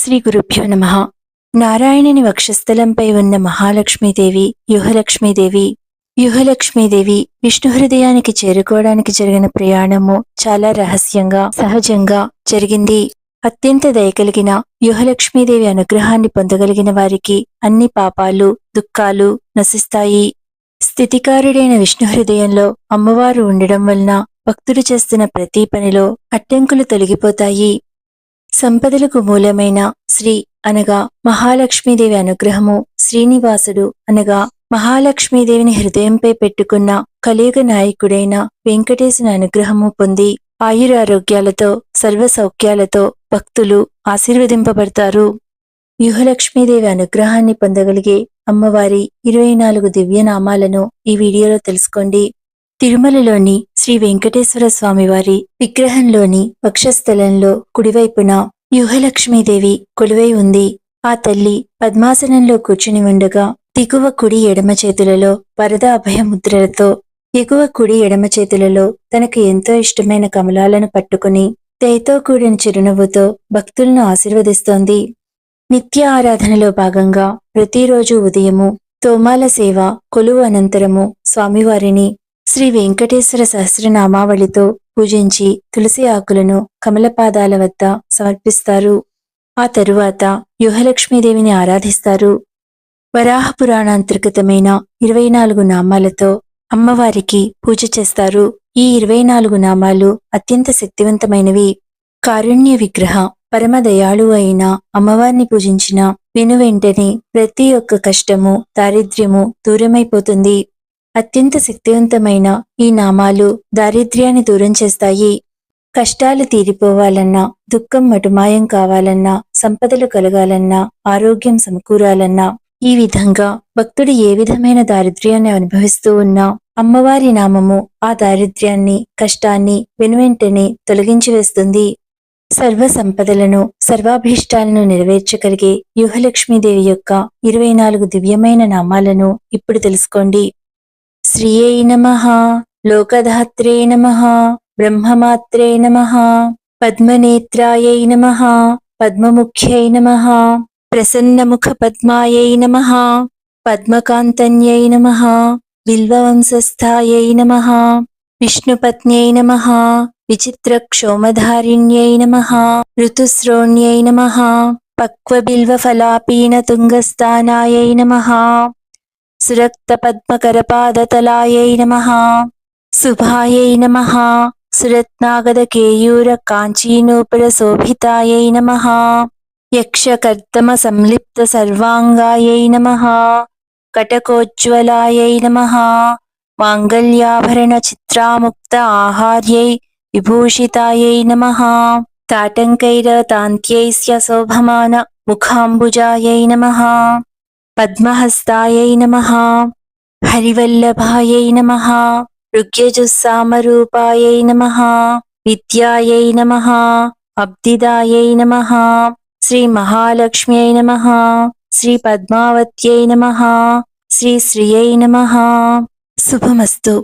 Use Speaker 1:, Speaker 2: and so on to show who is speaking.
Speaker 1: శ్రీ గురుభ్యో నమః. నారాయణుని వక్షస్థలంపై ఉన్న మహాలక్ష్మీదేవి యుహలక్ష్మీదేవి విష్ణు హృదయానికి చేరుకోవడానికి జరిగిన ప్రయాణము చాలా రహస్యంగా సహజంగా జరిగింది. అత్యంత దయకలిగిన యుహలక్ష్మీదేవి అనుగ్రహాన్ని పొందగలిగిన వారికి అన్ని పాపాలు దుఃఖాలు నశిస్తాయి. స్థితికారుడైన విష్ణు హృదయంలో అమ్మవారు ఉండడం వలన భక్తుడు చేస్తున్న ప్రతి పనిలో అడ్డంకులు తొలగిపోతాయి. సంపదలకు మూలమైన శ్రీ అనగా మహాలక్ష్మీదేవి అనుగ్రహము, శ్రీనివాసుడు అనగా మహాలక్ష్మీదేవిని హృదయంపై పెట్టుకున్న కలియుగ నాయకుడైన వెంకటేశుని అనుగ్రహము పొంది ఆయురారోగ్యాలతో సర్వ సౌఖ్యాలతో భక్తులు ఆశీర్వదింపబడతారు. యుహలక్ష్మీదేవి అనుగ్రహాన్ని పొందగలిగే అమ్మవారి 24 దివ్యనామాలను ఈ వీడియోలో తెలుసుకోండి. తిరుమలలోని శ్రీ వెంకటేశ్వర స్వామివారి విగ్రహంలోని వక్షస్థలంలో కుడివైపున యుహలక్ష్మీదేవి కొలువై ఉంది. ఆ తల్లి పద్మాసనంలో కూర్చుని ఉండగా దిగువ కుడి ఎడమ చేతులలో వరద అభయముద్రలతో, ఎగువ కుడి ఎడమ చేతులలో తనకు ఎంతో ఇష్టమైన కమలాలను పట్టుకుని దయతో కూడిన చిరునవ్వుతో భక్తులను ఆశీర్వదిస్తోంది. నిత్య ఆరాధనలో భాగంగా ప్రతిరోజు ఉదయము తోమాల సేవ కొలువు అనంతరము స్వామివారిని శ్రీ వెంకటేశ్వర సహస్రనామావళితో పూజించి తులసి ఆకులను కమలపాదాల వద్ద సమర్పిస్తారు. ఆ తరువాత యుహలక్ష్మీదేవిని ఆరాధిస్తారు. వరాహ పురాణాంతర్గతమైన 24 నామాలతో అమ్మవారికి పూజ చేస్తారు. ఈ 24 నామాలు అత్యంత శక్తివంతమైనవి. కారుణ్య విగ్రహ పరమదయాళు అయిన అమ్మవారిని పూజించిన వెనువెంటనే ప్రతి ఒక్క కష్టము దారిద్ర్యము దూరమైపోతుంది. అత్యంత శక్తివంతమైన ఈ నామాలు దారిద్ర్యాన్ని దూరం చేస్తాయి. కష్టాలు తీరిపోవాలన్నా, దుఃఖం మటుమాయం కావాలన్నా, సంపదలు కలగాలన్నా, ఆరోగ్యం సమకూరాలన్నా, ఈ విధంగా భక్తుడు ఏ విధమైన దారిద్ర్యాన్ని అనుభవిస్తూ ఉన్నా అమ్మవారి నామము ఆ దారిద్ర్యాన్ని కష్టాన్ని వెనువెంటనే తొలగించి వేస్తుంది. సర్వ సంపదలను సర్వాభీష్టాలను నెరవేర్చగలిగే యుహలక్ష్మీదేవి యొక్క 24 దివ్యమైన నామాలను ఇప్పుడు తెలుసుకోండి. శ్రీయై నమః, లోకధాత్రే నమః, బ్రహ్మమాత్రే నమః, పద్మనేత్రాయై నమః, పద్మముఖ్యై నమః, ప్రసన్నముఖ పద్మాయై నమః, పద్మకాంతన్యై నమః, బిల్వవంశస్థాయై నమః, విష్ణుపత్న్యై నమః, విచిత్రక్షోమధారిణ్యై నమః, ఋతుశ్రోణ్యై నమః, పక్వబిల్వఫలాపీనతుంగస్థానాయై నమః, సురక్తపద్మకరపాదతలాయై నమః, శుభాయై నమః, సురత్నాగదకేయూర కాంచీనూపురశోభితాయై నమః, యక్షకర్దమ సంలిప్త సర్వాంగాయై నమః, కటకోజ్వలాయై నమః, మాంగళ్యాభరణ చిత్రాముక్త ఆహార్యై విభూషితాయై నమః, తాటంకైరతాంత్యైస్య శోభమాన ముఖాంబుజాయై నమః, పద్మహస్తాయై నమః, హరివల్లభాయై నమః, ఋగ్యజుస్సామరూపాయై నమః, విద్యాయై నమః, అబ్దిదాయై నమః, శ్రీ మహాలక్ష్మ్యై నమః, శ్రీ పద్మావత్యై నమః, శ్రీ శ్రియై నమః. శుభమస్తు.